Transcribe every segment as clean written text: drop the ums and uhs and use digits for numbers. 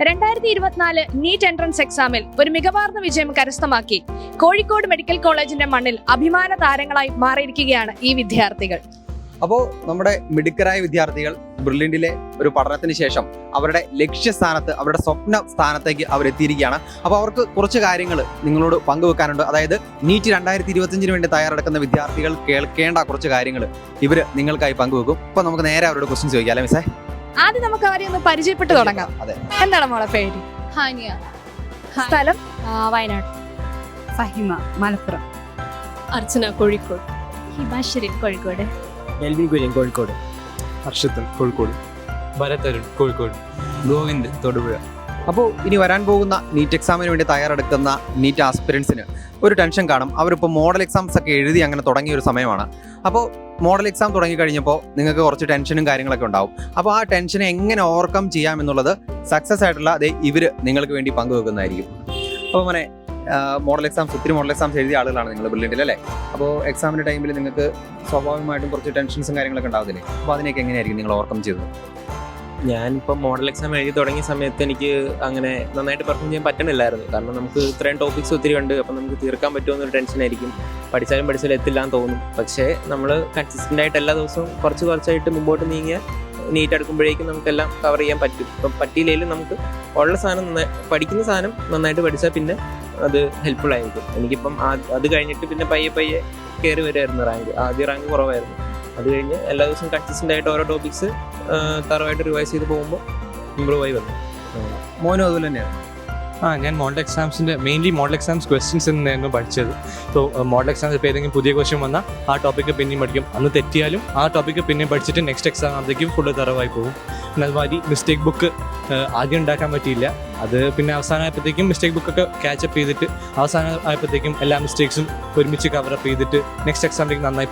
2024 NEET entrance എക്സാമിൽ ഒരു മികവാർന്ന വിജയം കരസ്ഥമാക്കി കോഴിക്കോട് മെഡിക്കൽ കോളേജിന്റെ മണ്ണിൽ അഭിമാന താരങ്ങളായി മാറിയിരിക്കുകയാണ് ഈ വിദ്യാർത്ഥികൾ. അപ്പോൾ നമ്മുടെ മിടുക്കരായ വിദ്യാർത്ഥികൾ ബ്രില്യൻറ്റിലെ ഒരു പഠനത്തിന് ശേഷം അവരുടെ ലക്ഷ്യസ്ഥാനത്ത്, അവരുടെ സ്വപ്ന സ്ഥാനത്തേക്ക് അവരെത്തിയിരിക്കുകയാണ്. അപ്പോൾ അവർക്ക് കുറച്ച് കാര്യങ്ങൾ നിങ്ങളോട് പങ്കുവെക്കാനുണ്ട്. അതായത് നീറ്റ് 2025 വേണ്ടി തയ്യാറെടുക്കുന്ന വിദ്യാർത്ഥികൾ കേൾക്കേണ്ട കുറച്ച് കാര്യങ്ങൾ ഇവർ നിങ്ങൾക്കായി പങ്കുവെക്കും. അപ്പോൾ നമുക്ക് നേരെ അവരോട് ക്വസ്റ്റ്യൻ ചോദിക്കാം അല്ലേ മിസ്സേ? ആദ്യം നമുക്ക് അവരെ ഒന്ന് പരിചയപ്പെട്ട് തുടങ്ങാം. എന്താണ് മോളെ പേര്? ഹാനിയ. സ്ഥലം? വയനാട്. ഫഹിമ മലപ്പുറം. അർച്ചന കോഴിക്കോട്. ഹിമാശ്വരി കോഴിക്കോട്. എൽവിൻ കുര്യൻ കോഴിക്കോട്. ഹർഷത്തൻ കോഴിക്കോട്. ഭരത് അരുൺ കോഴിക്കോട്. ഗോവിന്ദ് തൊടുപുഴ. അപ്പോൾ ഇനി വരാൻ പോകുന്ന നീറ്റ് എക്സാമിന് വേണ്ടി തയ്യാറെടുക്കുന്ന നീറ്റ് ആസ്പിരൻസിന് ഒരു ടെൻഷൻ കാണും. അവരിപ്പോൾ മോഡൽ എക്സാംസ് ഒക്കെ എഴുതി അങ്ങനെ തുടങ്ങിയ ഒരു സമയമാണ്. അപ്പോൾ മോഡൽ എക്സാം തുടങ്ങിക്കഴിഞ്ഞപ്പോൾ നിങ്ങൾക്ക് കുറച്ച് ടെൻഷനും കാര്യങ്ങളൊക്കെ ഉണ്ടാവും. അപ്പോൾ ആ ടെൻഷനെ എങ്ങനെ ഓവർകം ചെയ്യാം എന്നുള്ളത് സക്സസ് ആയിട്ടുള്ള ഇവർ നിങ്ങൾക്ക് വേണ്ടി പങ്കുവെക്കുന്നതായിരിക്കും. അപ്പോൾ അങ്ങനെ മോഡൽ എക്സാംസ്, ഒത്തിരി മോഡൽ എക്സാംസ് എഴുതിയ ആളുകളാണ് നിങ്ങൾ ബ്രില്യൻറ്റിൽ അല്ലേ? അപ്പോൾ എക്സാമിൻ്റെ ടൈമിൽ നിങ്ങൾക്ക് സ്വാഭാവികമായിട്ടും കുറച്ച് ടെൻഷൻസും കാര്യങ്ങളൊക്കെ ഉണ്ടാവുന്നില്ലേ? അപ്പോൾ അതിനൊക്കെ എങ്ങനെയായിരിക്കും നിങ്ങൾ ഓവർകം ചെയ്തത്? ഞാനിപ്പോൾ മോഡൽ എക്സാം എഴുതി തുടങ്ങിയ സമയത്ത് എനിക്ക് അങ്ങനെ നന്നായിട്ട് പെർഫോം ചെയ്യാൻ പറ്റണില്ലായിരുന്നു. കാരണം നമുക്ക് ഇത്രയും ടോപ്പിക്സ് ഒത്തിരി ഉണ്ട്. അപ്പം നമുക്ക് തീർക്കാൻ പറ്റുമെന്നൊരു ടെൻഷനായിരിക്കും. പഠിച്ചാലും എത്തില്ല എന്ന് തോന്നും. പക്ഷേ നമ്മൾ കൺസിസ്റ്റൻ്റ് ആയിട്ട് എല്ലാ ദിവസവും കുറച്ചായിട്ട് മുമ്പോട്ട് നീങ്ങിയാൽ നീറ്റ് എടുക്കുമ്പോഴേക്കും നമുക്കെല്ലാം കവർ ചെയ്യാൻ പറ്റും. ഇപ്പം പറ്റിയില്ലെങ്കിലും നമുക്ക് ഉള്ള സാധനം പഠിക്കുന്ന സാധനം നന്നായിട്ട് പഠിച്ചാൽ പിന്നെ അത് ഹെൽപ്ഫുൾ ആയിരിക്കും. എനിക്കിപ്പം അത് കഴിഞ്ഞിട്ട് പിന്നെ പയ്യെ കയറി വരുമായിരുന്നു റാങ്ക്. ആദ്യ റാങ്ക് കുറവായിരുന്നു. അത് കഴിഞ്ഞ് എല്ലാ ദിവസവും കൺസിസ്റ്റൻ്റ് ആയിട്ട് ഓരോ ടോപ്പിക്സ് തറവായിട്ട് റിവൈസ് ചെയ്ത് പോകുമ്പോൾ ഇമ്പ്രൂവ് ആയി വന്നു. മോനും അതുപോലെ തന്നെയാണ്. ഞാൻ മോഡൽ എക്സാംസിൻ്റെ മെയിൻലി മോഡൽ എക്സാംസ് ക്വസ്റ്റ്യൻസ് എന്നായിരുന്നു പഠിച്ചത്. സോ മോഡൽ എക്സാംസ് ഇപ്പോൾ ഏതെങ്കിലും പുതിയ ക്വസ്റ്റ്യൻ വന്നാൽ ആ ടോപ്പിക്ക് പിന്നെയും പഠിക്കും. അന്ന് തെറ്റിയാലും ആ ടോപ്പിക്ക് പിന്നെയും പഠിച്ചിട്ട് നെക്സ്റ്റ് എക്സാം ആകുമ്പോഴേക്കും ഫുള്ള് തറവായി പോകും. പിന്നെ അതുമാതിരി മിസ്റ്റേക്ക് ബുക്ക് ആദ്യം ഉണ്ടാക്കാൻ പറ്റിയില്ല. അത് പിന്നെ അവസാനമായപ്പോഴത്തേക്കും മിസ്റ്റേക്ക് ബുക്കൊക്കെ ക്യാച്ചപ്പ് ചെയ്തിട്ട് അവസാനം ആയപ്പോഴത്തേക്കും എല്ലാ മിസ്റ്റേക്സും ഒരുമിച്ച് കവറപ്പ് ചെയ്തിട്ട് നെക്സ്റ്റ് എക്സാമിലേക്ക് നന്നായി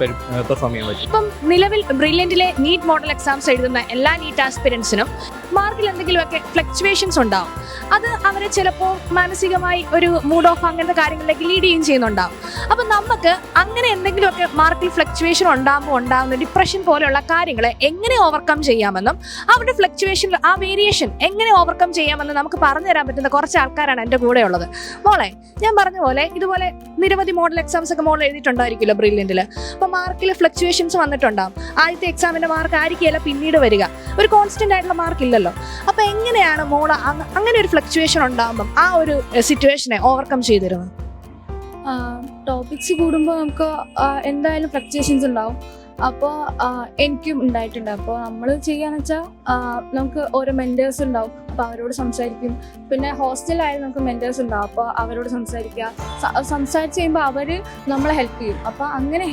പെർഫോം ചെയ്യാൻ പറ്റും. ഇപ്പം നിലവിൽ ബ്രില്യൻറ്റിലെ നീറ്റ് മോഡൽ എക്സാംസ് എഴുതുന്ന എല്ലാ നീറ്റ് ആസ്പിരൻസിനും മാർക്കിൽ എന്തെങ്കിലുമൊക്കെ ഫ്ലക്ച്വേഷൻസ് ഉണ്ടാവും. അത് അവരെ ചിലപ്പോൾ മാനസികമായി ഒരു മൂഡ് ഓഫ് അങ്ങനത്തെ കാര്യങ്ങളിലേക്ക് ലീഡ് ചെയ്യുകയും ചെയ്യുന്നുണ്ടാവും. അപ്പം നമുക്ക് അങ്ങനെ എന്തെങ്കിലുമൊക്കെ മാർക്കിൽ ഫ്ലക്ച്വേഷൻ ഉണ്ടാകുന്ന ഡിപ്രഷൻ പോലെയുള്ള കാര്യങ്ങളെ എങ്ങനെ ഓവർകം ചെയ്യാമെന്നും അവരുടെ ഫ്ലക്ച്വേഷൻ ആ വേരിയേഷൻ എങ്ങനെ ഓവർകം ചെയ്യാമെന്ന് നമുക്ക് പറഞ്ഞു തരാൻ പറ്റുന്ന കുറച്ച് ആൾക്കാരാണ് എൻ്റെ കൂടെ ഉള്ളത്. മോളെ, ഞാൻ പറഞ്ഞ പോലെ ഇതുപോലെ നിരവധി മോഡൽ എക്സാംസ് ഒക്കെ മോൾ എഴുതിയിട്ടുണ്ടായിരിക്കുമല്ലോ ബ്രില്യൻറ്റിൽ. അപ്പോൾ മാർക്കിൽ ഫ്ലക്ച്വേഷൻസ് വന്നിട്ടുണ്ടാകും. ആദ്യത്തെ എക്സാമിൻ്റെ മാർക്ക് ആയിരിക്കില്ല പിന്നീട് വരിക. ഒരു കോൺസ്റ്റന്റ് ആയിട്ടുള്ള മാർക്ക് ഇല്ലല്ലോ. അപ്പോൾ എങ്ങനെയാണ് മോൾ അങ്ങനെ ഒരു ഫ്ലക്ച്വേഷൻ ഉണ്ടാകുമ്പം ആ ഒരു സിറ്റുവേഷനെ ഓവർകം ചെയ്തിരുന്നത്? ടോപ്പിക്സ് കൂടുമ്പോൾ നമുക്ക് എന്തായാലും ഫ്ലക്ച്വേഷൻസ് ഉണ്ടാവും. അപ്പോൾ എനിക്കും ഉണ്ടായിട്ടുണ്ട്. അപ്പോൾ നമ്മൾ ചെയ്യാന്ന് വെച്ചാൽ നമുക്ക് ഓരോ മെൻറ്റേഴ്സ് ഉണ്ടാവും. അപ്പോൾ അവരോട് സംസാരിക്കും. പിന്നെ ഹോസ്റ്റലിലായാലും നമുക്ക് മെൻറ്റേഴ്സ് ഉണ്ടാവും. അപ്പോൾ അവരോട് സംസാരിച്ച് കഴിയുമ്പോൾ അവർ നമ്മളെ ഹെൽപ്പ് ചെയ്യും. അപ്പോൾ അങ്ങനെ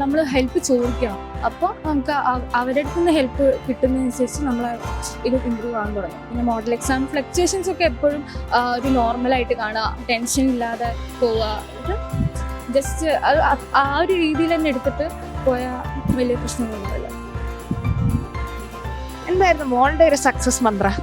നമ്മൾ ഹെൽപ്പ് ചോദിക്കണം. അപ്പോൾ നമുക്ക് അവരുടെ അടുത്ത് നിന്ന് ഹെൽപ്പ് കിട്ടുന്നതനുസരിച്ച് നമ്മൾ ഇത് ഇമ്പ്രൂവ് ആകാൻ തുടങ്ങും. പിന്നെ മോഡൽ എക്സാം ഫ്ലക്ച്വേഷൻസ് ഒക്കെ എപ്പോഴും ഒരു നോർമലായിട്ട് കാണുക, ടെൻഷൻ ഇല്ലാതെ പോവുക, ജസ്റ്റ് ആ ഒരു രീതിയിൽ തന്നെ എടുത്തിട്ട് പോയാൽ വലിയ പ്രശ്നങ്ങളൊന്നുമില്ല. എന്തായിരുന്നു മോളുടെ ഒരു സക്സസ് മന്ത്രം?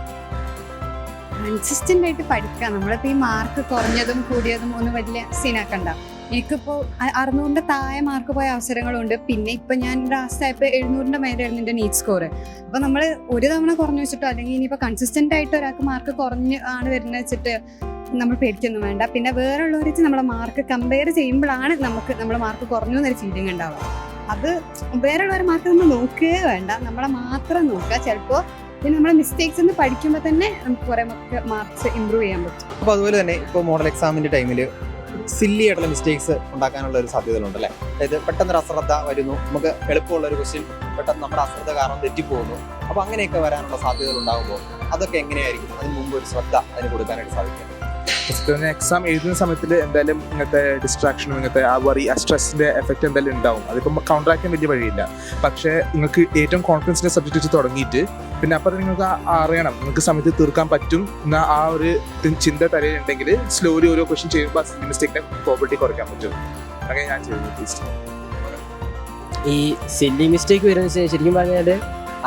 കൺസിസ്റ്റന്റ് ആയിട്ട് പഠിക്കുക. നമ്മളിപ്പോൾ ഈ മാർക്ക് കുറഞ്ഞതും കൂടിയതും ഒന്നും വലിയ സീനാക്കണ്ട. എനിക്കിപ്പോൾ 600 താഴെ മാർക്ക് പോയ അവസരങ്ങളുണ്ട്. പിന്നെ ഇപ്പം ഞാൻ ലാസ്റ്റ് ആയപ്പോൾ 700 മേലെയായിരുന്നു എൻ്റെ നീറ്റ് സ്കോർ. അപ്പോൾ നമ്മൾ ഒരു തവണ കുറഞ്ഞു വെച്ചിട്ടോ അല്ലെങ്കിൽ ഇനിയിപ്പോൾ കൺസിസ്റ്റന്റ് ആയിട്ട് ഒരാൾക്ക് മാർക്ക് കുറഞ്ഞ് ആണ് വരുന്നത് വെച്ചിട്ട് നമ്മൾ പേടിക്കൊന്നും വേണ്ട. പിന്നെ വേറെയുള്ളവർ വെച്ച് നമ്മളെ മാർക്ക് കമ്പയർ ചെയ്യുമ്പോഴാണ് നമുക്ക് നമ്മളെ മാർക്ക് കുറഞ്ഞു എന്നൊരു ഫീലിംഗ് ഉണ്ടാവുക. അത് വേറെയുള്ളവരെ മാർക്ക് നമ്മൾ നോക്കുകയേ വേണ്ട, നമ്മളെ മാത്രം നോക്കുക. ചിലപ്പോൾ പിന്നെ നമ്മളെ മിസ്റ്റേക്സ് ഒന്ന് പഠിക്കുമ്പോൾ തന്നെ നമുക്ക് കുറേ മാർക്സ് ഇമ്പ്രൂവ് ചെയ്യാൻ പറ്റും. അപ്പോൾ അതുപോലെ തന്നെ ഇപ്പോൾ മോഡൽ എക്സാമിൻ്റെ ടൈമിൽ സില്ലി ആയിട്ടുള്ള മിസ്റ്റേക്സ് ഉണ്ടാക്കാനുള്ള ഒരു സാധ്യതകളുണ്ട് അല്ലേ? അതായത് പെട്ടെന്ന് ഒരു അശ്രദ്ധ വരുന്നു, നമുക്ക് എളുപ്പമുള്ള ഒരു ക്വസ്റ്റ്യൻ പെട്ടെന്ന് നമ്മുടെ അശ്രദ്ധ കാരണം തെറ്റിപ്പോകുന്നു. അപ്പോൾ അങ്ങനെയൊക്കെ വരാനുള്ള സാധ്യതകൾ ഉണ്ടാകുമ്പോൾ അതൊക്കെ എങ്ങനെയായിരിക്കും അതിന് മുമ്പ് ഒരു ശ്രദ്ധ അതിന് കൊടുക്കാനായിട്ട് സാധിക്കുക? എക്സാം എഴുതുന്ന സമയത്തിൽ എന്തായാലും ഇങ്ങനത്തെ ഡിസ്ട്രാക്ഷനും ഇങ്ങനത്തെ ആ വറി ആ സ്ട്രെസ്സിൻ്റെ എഫക്റ്റ് എന്തായാലും ഉണ്ടാവും. അതിപ്പം കൗണ്ടർ ആക്കാൻ വലിയ വഴിയില്ല. പക്ഷേ നിങ്ങൾക്ക് ഏറ്റവും കോൺഫിഡൻസിൻ്റെ സബ്ജക്റ്റ് വെച്ച് തുടങ്ങിയിട്ട് പിന്നെ അപ്പം നിങ്ങൾക്ക് അറിയണം നിങ്ങൾക്ക് സമയത്ത് തീർക്കാൻ പറ്റും എന്ന ആ ഒരു ചിന്ത തലയിലുണ്ടെങ്കിൽ സ്ലോലി ഓരോ ക്വസ്റ്റ്യൻ ചെയ്യുമ്പോൾ ആ മിസ്റ്റേക്കിനെ പ്രോബിലിറ്റി കുറയ്ക്കാൻ പറ്റും. അങ്ങനെ ഞാൻ ചെയ്യുന്നു. ഈ സില്ലി മിസ്റ്റേക്ക് വരുന്നത് ശരിക്കും പറഞ്ഞാൽ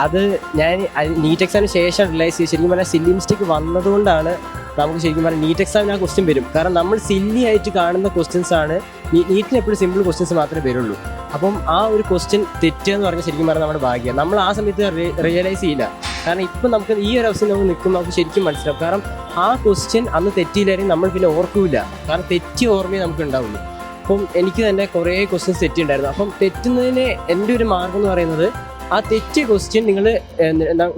അത് ഞാൻ നീറ്റ് എക്സാമിന് ശേഷം റിയലൈസ് ചെയ്ത് ശരിക്കും പറഞ്ഞാൽ സില്ലി മിസ്റ്റേക്ക് വന്നതുകൊണ്ടാണ് നമുക്ക് ശരിക്കും പറഞ്ഞാൽ നീറ്റ് എക്സാമിന് ആ ക്വസ്റ്റ്യൻ വരും. കാരണം നമ്മൾ സില്ലി ആയിട്ട് കാണുന്ന ക്വസ്റ്റ്യൻസ് ആണ് നീറ്റിന് എപ്പോഴും സിമ്പിൾ ക്വസ്റ്റ്യൻസ് മാത്രമേ വരുള്ളൂ. അപ്പം ആ ഒരു ക്വസ്റ്റ്യൻ തെറ്റുക എന്ന് പറഞ്ഞാൽ ശരിക്കും പറഞ്ഞാൽ നമ്മുടെ ഭാഗ്യം. നമ്മൾ ആ സമയത്ത് റിയലൈസ് ചെയ്യില്ല. കാരണം ഇപ്പം നമുക്ക് ഈ ഒരു അവസ്ഥയിൽ നമുക്ക് നിൽക്കുമ്പോൾ നമുക്ക് ശരിക്കും മനസ്സിലാവും. കാരണം ആ ക്വസ്റ്റ്യൻ അന്ന് തെറ്റിയില്ലായിരുന്നു നമ്മൾ പിന്നെ ഓർക്കൂല, കാരണം തെറ്റിയ ഓർമ്മയെ നമുക്ക് ഉണ്ടാവുള്ളൂ. അപ്പം എനിക്ക് തന്നെ കുറേ ക്വസ്റ്റ്യൻസ് തെറ്റിയുണ്ടായിരുന്നു. അപ്പം തെറ്റുന്നതിന് എൻ്റെ ഒരു മാർഗം എന്ന് പറയുന്നത്, ആ തെറ്റിയ ക്വസ്റ്റ്യൻ നിങ്ങൾ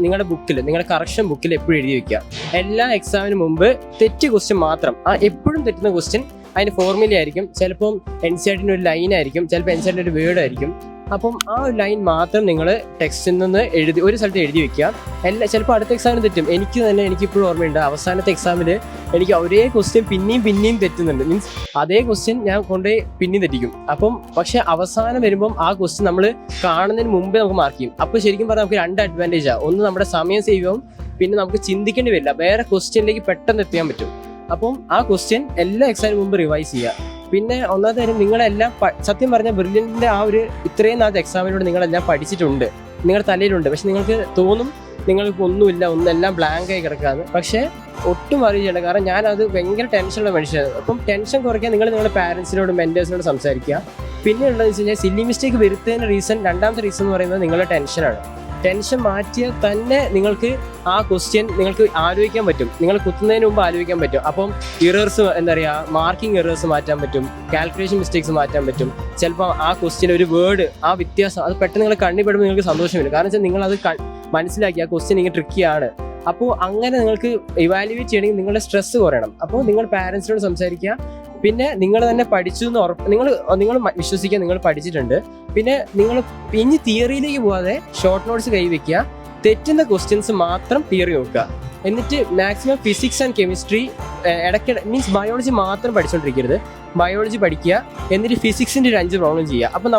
നിങ്ങളുടെ ബുക്കിൽ, നിങ്ങളുടെ കറക്ഷൻ ബുക്കിൽ എപ്പോഴും എഴുതി വെക്കുക. എല്ലാ എക്സാമിന് മുമ്പ് തെറ്റിയ ക്വസ്റ്റ്യൻ മാത്രം, ആ എപ്പോഴും തെറ്റുന്ന ക്വസ്റ്റ്യൻ അതിന് ഫോർമുല ആയിരിക്കും, ചിലപ്പം NCERT-ൻ്റെ ഒരു ലൈൻ ആയിരിക്കും, ചിലപ്പോൾ NCERT-ൻ്റെ ഒരു വേർഡ് ആയിരിക്കും. അപ്പം ആ ഒരു ലൈൻ മാത്രം നിങ്ങൾ ടെക്സ്റ്റിൽ നിന്ന് ഒരു സ്ഥലത്ത് എഴുതി വെക്കുക. ചിലപ്പോൾ അടുത്ത എക്സാമിന് തെറ്റും. എനിക്കിപ്പോഴും ഓർമ്മയുണ്ട്, അവസാനത്തെ എക്സാമിൽ എനിക്ക് ഒരേ ക്വസ്റ്റ്യൻ പിന്നെയും തെറ്റുന്നുണ്ട്. മീൻസ് അതേ ക്വസ്റ്റ്യൻ ഞാൻ കൊണ്ടുപോയി പിന്നെയും തെറ്റിക്കും. അപ്പം പക്ഷെ അവസാനം വരുമ്പം ആ ക്വസ്റ്റ്യൻ നമ്മൾ കാണുന്നതിന് മുമ്പേ നമുക്ക് മാർക്ക് ചെയ്യും. അപ്പോൾ ശരിക്കും പറഞ്ഞാൽ നമുക്ക് 2 അഡ്വാൻറ്റേജാണ്. ഒന്ന്, നമ്മുടെ സമയം സേവ് ആവും, പിന്നെ നമുക്ക് ചിന്തിക്കേണ്ടി വരില്ല, വേറെ ക്വസ്റ്റ്യനിലേക്ക് പെട്ടെന്ന് എത്തിക്കാൻ പറ്റും. അപ്പം ആ ക്വസ്റ്റ്യൻ എല്ലാ എക്സാമിന് മുമ്പ് റിവൈസ് ചെയ്യുക. പിന്നെ ഒന്നാമത്തെ കാര്യം, നിങ്ങളെല്ലാം സത്യം പറഞ്ഞാൽ ബ്രില്യൻറ്റിൻ്റെ ആ ഒരു ഇത്രയും നാളത്തെ എക്സാമിനോട് നിങ്ങളെല്ലാം പഠിച്ചിട്ടുണ്ട്, നിങ്ങളുടെ തലയിലുണ്ട്. പക്ഷെ നിങ്ങൾക്ക് തോന്നും നിങ്ങൾക്ക് ഒന്നുമില്ല, എല്ലാം ബ്ലാങ്ക് ആയി കിടക്കാതെ. പക്ഷേ ഒട്ടും അറിയില്ല, കാരണം ഞാനത് ഭയങ്കര ടെൻഷനുള്ള മനുഷ്യനാണ്. അപ്പം ടെൻഷൻ കുറയ്ക്കാൻ നിങ്ങളുടെ പാരൻസിനോടും മെൻറ്റേഴ്സിനോടും സംസാരിക്കുക. പിന്നെ ഉള്ളതെന്ന് വെച്ച് കഴിഞ്ഞാൽ സില്ലി മിസ്റ്റേക്ക് വരുത്തുന്നതിന് രണ്ടാമത്തെ റീസൺ എന്ന് പറയുന്നത് നിങ്ങളുടെ ടെൻഷനാണ്. ടെൻഷൻ മാറ്റിയാൽ തന്നെ നിങ്ങൾക്ക് ആ ക്വസ്റ്റ്യൻ നിങ്ങൾക്ക് ആലോചിക്കാൻ പറ്റും, നിങ്ങൾ കുത്തുന്നതിന് മുമ്പ് ആലോചിക്കാൻ പറ്റും. അപ്പം ഇറേഴ്സ്, മാർക്കിംഗ് ഇറേഴ്സ് മാറ്റാൻ പറ്റും, കാൽക്കുലേഷൻ മിസ്റ്റേക്സ് മാറ്റാൻ പറ്റും. ചിലപ്പോൾ ആ ക്വസ്റ്റ്യൻ ഒരു വേർഡ്, ആ വ്യത്യാസം അത് പെട്ടെന്ന് നിങ്ങൾ കണ്ണിപ്പെടുമ്പോൾ നിങ്ങൾക്ക് സന്തോഷം വരും. കാരണം വെച്ചാൽ നിങ്ങളത് മനസ്സിലാക്കി ആ ക്വസ്റ്റ്യൻ ഇങ്ങനെ ട്രിക്കിയാണ്. അപ്പോൾ അങ്ങനെ നിങ്ങൾക്ക് ഇവാലുവേറ്റ് ചെയ്യണമെങ്കിൽ നിങ്ങളുടെ സ്ട്രെസ് കുറയണം. അപ്പോൾ നിങ്ങൾ പാരൻസിനോട് സംസാരിക്കുക. പിന്നെ നിങ്ങൾ തന്നെ പഠിച്ചു എന്ന് നിങ്ങൾ വിശ്വസിക്കുക, നിങ്ങൾ പഠിച്ചിട്ടുണ്ട്. പിന്നെ നിങ്ങൾ ഇനി തിയറിയിലേക്ക് പോകാതെ ഷോർട്ട് നോട്ട്സ് കൈവയ്ക്കുക, തെറ്റുന്ന ക്വസ്റ്റ്യൻസ് മാത്രം തിയറി നോക്കുക. എന്നിട്ട് മാക്സിമം ഫിസിക്സ് ആൻഡ് കെമിസ്ട്രി ഇടയ്ക്കിടെ, മീൻസ് ബയോളജി മാത്രം പഠിച്ചുകൊണ്ടിരിക്കരുത്, ബയോളജി പഠിക്കുക, എന്നിട്ട് ഫിസിക്സിൻ്റെ ഒരു 5 പ്രോബ്ലം ചെയ്യുക. അപ്പോൾ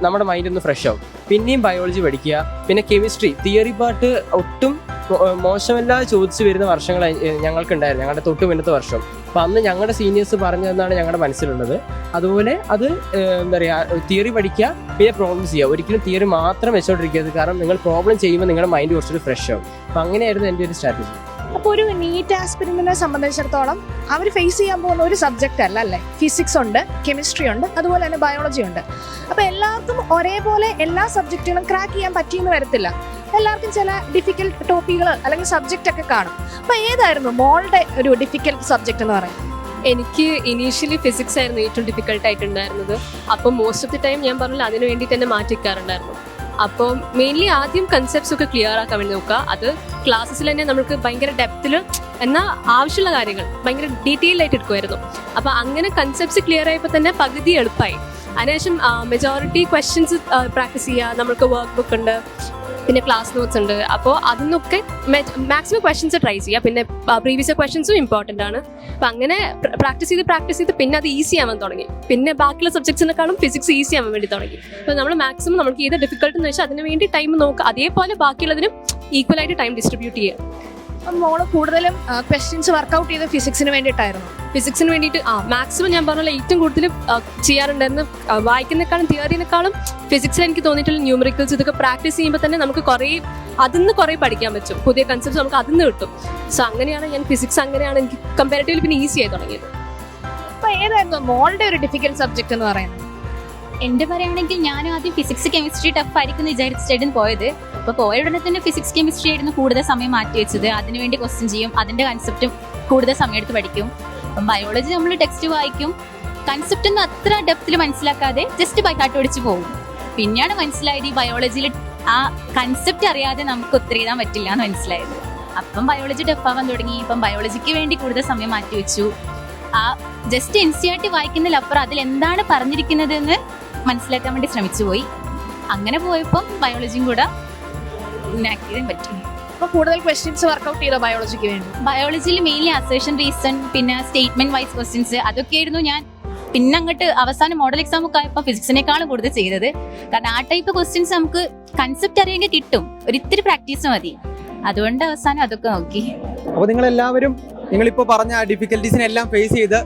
നമ്മുടെ മൈൻഡ് ഒന്ന് ഫ്രഷ് ആവും. പിന്നെയും ബയോളജി പഠിക്കുക. പിന്നെ കെമിസ്ട്രി തിയറി പാർട്ട് ഒട്ടും മോശമല്ലാതെ ചോദിച്ചു വരുന്ന വർഷങ്ങളായി ഞങ്ങൾക്കുണ്ടായിരുന്നു, ഞങ്ങളുടെ തൊട്ട് മുന്നത്തെ വർഷം. അപ്പം അന്ന് ഞങ്ങളുടെ സീനിയേഴ്സ് പറഞ്ഞതെന്നാണ് ഞങ്ങളുടെ മനസ്സിലുള്ളത്. അതുപോലെ അത് തിയറി പഠിക്കുക, പിന്നെ പ്രോബ്ലം ചെയ്യുക. ഒരിക്കലും തിയറി മാത്രം വെച്ചോണ്ടിരിക്കരുത്, കാരണം നിങ്ങൾ പ്രോബ്ലം ചെയ്യുമ്പോൾ നിങ്ങളുടെ മൈൻഡ് കുറച്ചൊരു ഫ്രഷ് ആവും. അപ്പം അങ്ങനെയായിരുന്നു എൻ്റെ ഒരു സ്ട്രാറ്റജി. അപ്പോൾ ഒരു നീറ്റ് ആസ്പിരന്റിനെ സംബന്ധിച്ചിടത്തോളം അവർ ഫേസ് ചെയ്യാൻ പോകുന്ന ഒരു സബ്ജക്റ്റ് അല്ലേ, ഫിസിക്സ് ഉണ്ട്, കെമിസ്ട്രി ഉണ്ട്, അതുപോലെ തന്നെ ബയോളജി ഉണ്ട്. അപ്പോൾ എല്ലാവർക്കും ഒരേപോലെ എല്ലാ സബ്ജക്റ്റുകളും ക്രാക്ക് ചെയ്യാൻ പറ്റിയെന്ന് വരത്തില്ല. എല്ലാവർക്കും ചില ഡിഫിക്കൽട്ട് ടോപ്പിക്കുകൾ അല്ലെങ്കിൽ സബ്ജക്റ്റ് ഒക്കെ കാണും. അപ്പോൾ ഏതായിരുന്നു മോളുടെ ഒരു ഡിഫിക്കൽട്ട് സബ്ജക്റ്റ് എന്ന് പറയുന്നത്? എനിക്ക് ഇനീഷ്യലി ഫിസിക്സ് ആയിരുന്നു ഏറ്റവും ഡിഫിക്കൽട്ട് ആയിട്ടുണ്ടായിരുന്നത്. അപ്പം മോസ്റ്റ് ഓഫ് ദി ടൈം ഞാൻ പറഞ്ഞില്ല, അതിന് വേണ്ടിയിട്ട് തന്നെ മാറ്റിക്കാറുണ്ടായിരുന്നു. അപ്പം മെയിൻലി ആദ്യം കൺസെപ്റ്റ്സ് ഒക്കെ ക്ലിയർ ആക്കാൻ വേണ്ടി നോക്കുക. അത് ക്ലാസ്സിൽ തന്നെ നമുക്ക് ഭയങ്കര ഡെപ്തിൽ എന്നാൽ ആവശ്യമുള്ള കാര്യങ്ങൾ ഭയങ്കര ഡീറ്റെയിൽ ആയിട്ട് എടുക്കുമായിരുന്നു. അപ്പം അങ്ങനെ കൺസെപ്റ്റ്സ് ക്ലിയർ ആയപ്പോൾ തന്നെ പകുതി എളുപ്പമായി. അതിനുശേഷം മെജോറിറ്റി ക്വസ്റ്റ്യൻസ് പ്രാക്ടീസ് ചെയ്യുക. നമുക്ക് വർക്ക് ബുക്ക് ഉണ്ട്, പിന്നെ ക്ലാസ് നോട്ട്സ് ഉണ്ട്. അപ്പോൾ അതിനൊക്കെ മാക്സിമം ക്വസ്റ്റ്യൻസ് ട്രൈ ചെയ്യുക. പിന്നെ പ്രീവിയസ് ക്വസ്റ്റ്യൻസും ഇമ്പോർട്ടൻ്റ് ആണ്. അപ്പം അങ്ങനെ പ്രാക്ടീസ് ചെയ്ത് പിന്നെ അത് ഈസി ആവാൻ തുടങ്ങി. പിന്നെ ബാക്കിയുള്ള സബ്ജക്ട്സിനെക്കാളും ഫിസിക്സ് ഈസി ആവാൻ വേണ്ടി തുടങ്ങി. അപ്പോൾ നമ്മൾ മാക്സിമം നമുക്ക് ഏത് ഡിഫിക്കൽട്ട് എന്ന് വെച്ചാൽ അതിന് വേണ്ടി ടൈം നോക്കുക. അതേപോലെ ബാക്കിയുള്ളതിനും ഈക്വലായിട്ട് ടൈം ഡിസ്ട്രിബ്യൂട്ട് ചെയ്യുക. അപ്പം മോള് കൂടുതലും ക്വസ്റ്റ്യൻസ് വർക്കൗട്ട് ചെയ്ത് ഫിസിക്സിന് വേണ്ടിയിട്ടായിരുന്നു? ഫിസിക്സിന് വേണ്ടിയിട്ട് മാക്സിമം ഞാൻ പറഞ്ഞ ഏറ്റവും കൂടുതൽ ചെയ്യാറുണ്ടായിരുന്നു. വായിക്കുന്നേക്കാളും തിയറിനേക്കാളും ഫിസിക്സിൽ എനിക്ക് തോന്നിയിട്ടുള്ള ന്യൂമറിക്കൽസ് ഇതൊക്കെ പ്രാക്ടീസ് ചെയ്യുമ്പോൾ തന്നെ നമുക്ക് അതിന്ന് കുറേ പഠിക്കാൻ പറ്റും. പുതിയ കൺസെപ്റ്റ്സ് നമുക്ക് അതിന്ന് കിട്ടും. സോ അങ്ങനെയാണ് ഞാൻ ഫിസിക്സ് അങ്ങനെയാണ് എനിക്ക് കമ്പാരിറ്റീവ്ലി പിന്നെ ഈസി ആയി തുടങ്ങിയത്. അപ്പോൾ ഏതായിരുന്നു മോളുടെ ഒരു ഡിഫിക്കൽട്ട് സബ്ജക്റ്റ് എന്ന് പറയുന്നത്? എൻ്റെ പറയുകയാണെങ്കിൽ ഞാൻ ആദ്യം ഫിസിക്സ് കെമിസ്ട്രി ടഫ് ആയിരിക്കും എന്ന് വിചാരിച്ചിട്ടായിരുന്നു പോയത്. അപ്പോൾ പോയ ഉടനെ തന്നെ ഫിസിക്സ് കെമിസ്ട്രി ആയിരുന്നു കൂടുതൽ സമയം മാറ്റി വെച്ചത്. അതിനുവേണ്ടി ക്വസ്റ്റ്യൻ ചെയ്യും, അതിൻ്റെ കൺസെപ്റ്റും കൂടുതൽ സമയം എടുത്ത് പഠിക്കും. അപ്പം ബയോളജി നമ്മൾ ടെക്സ്റ്റ് വായിക്കും, കൺസെപ്റ്റ് ഒന്നും അത്ര ഡെപ്തിൽ മനസ്സിലാക്കാതെ ജസ്റ്റ് ബൈ ഹാർട്ട് പഠിച്ചു പോകും. പിന്നെയാണ് മനസ്സിലായത് ഈ ബയോളജിയിൽ ആ കൺസെപ്റ്റ് അറിയാതെ നമുക്ക് ഉത്തരവിടാൻ പറ്റില്ല എന്ന് മനസ്സിലായത്. അപ്പം ബയോളജി ടഫ് ആവാൻ തുടങ്ങി. ഇപ്പം ബയോളജിക്ക് വേണ്ടി കൂടുതൽ സമയം മാറ്റി വെച്ചു. ആ ജസ്റ്റ് NCERT വായിക്കുന്നതിലപ്പുറം അതിൽ എന്താണ് പറഞ്ഞിരിക്കുന്നത് എന്ന് മനസ്സിലാക്കാൻ വേണ്ടി ശ്രമിച്ചു പോയി. അങ്ങനെ പോയപ്പോൾ ബയോളജിയും കൂടെ ചെയ്യാൻ പറ്റി. അപ്പോൾ കൂടുതൽ ക്വസ്റ്റ്യൻസ് വർക്കൗട്ട് ചെയ്തോ ബയോളജിക്ക് വേണ്ടി? ബയോളജിയിൽ മെയിൻലി അസേഷൻ റീസൺ, പിന്നെ സ്റ്റേറ്റ്മെന്റ് വൈസ് ക്വസ്റ്റ്യൻസ്, അതൊക്കെയായിരുന്നു ഞാൻ പിന്നെ അങ്ങോട്ട് അവസാനം മോഡൽ എക്സാം ഒക്കെ ആയപ്പോൾ ഫിസിക്സിനേക്കാളും കൂടുതൽ ചെയ്തത്. കാരണം ആ ടൈപ്പ് ക്വസ്റ്റ്യൻസ് നമുക്ക് കൺസെപ്റ്റ് അറിയെങ്കിൽ കിട്ടും, ഒരിത്തിരി പ്രാക്ടീസ് മതി. അതുകൊണ്ട് അവസാനം അതൊക്കെ നോക്കി. അപ്പോൾ നിങ്ങളിപ്പോൾ പറഞ്ഞ ഡിഫിക്കൽട്ടീസിനെല്ലാം ഫേസ് ചെയ്ത്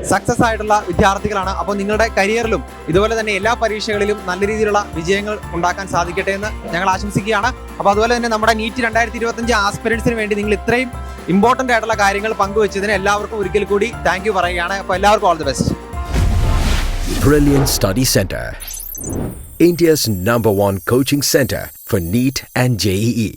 സക്സസ് ആയിട്ടുള്ള വിദ്യാർത്ഥികളാണ്. അപ്പോൾ നിങ്ങളുടെ കരിയറിലും ഇതുപോലെ തന്നെ എല്ലാ പരീക്ഷകളിലും നല്ല രീതിയിലുള്ള വിജയങ്ങൾ ഉണ്ടാക്കാൻ സാധിക്കട്ടെ എന്ന് ഞങ്ങൾ ആശംസിക്കുകയാണ്. അപ്പോൾ അതുപോലെ തന്നെ നമ്മുടെ നീറ്റ് 2025 ആസ്പിരൻസിന് വേണ്ടി നിങ്ങൾ ഇത്രയും ഇമ്പോർട്ടൻ്റ് ആയിട്ടുള്ള കാര്യങ്ങൾ പങ്കുവച്ചതിന് എല്ലാവർക്കും ഒരിക്കൽ കൂടി താങ്ക് യു പറയുകയാണ്. അപ്പോൾ എല്ലാവർക്കും all the best. Brilliant Study Center, India's #1 coaching center for NEET and JEE.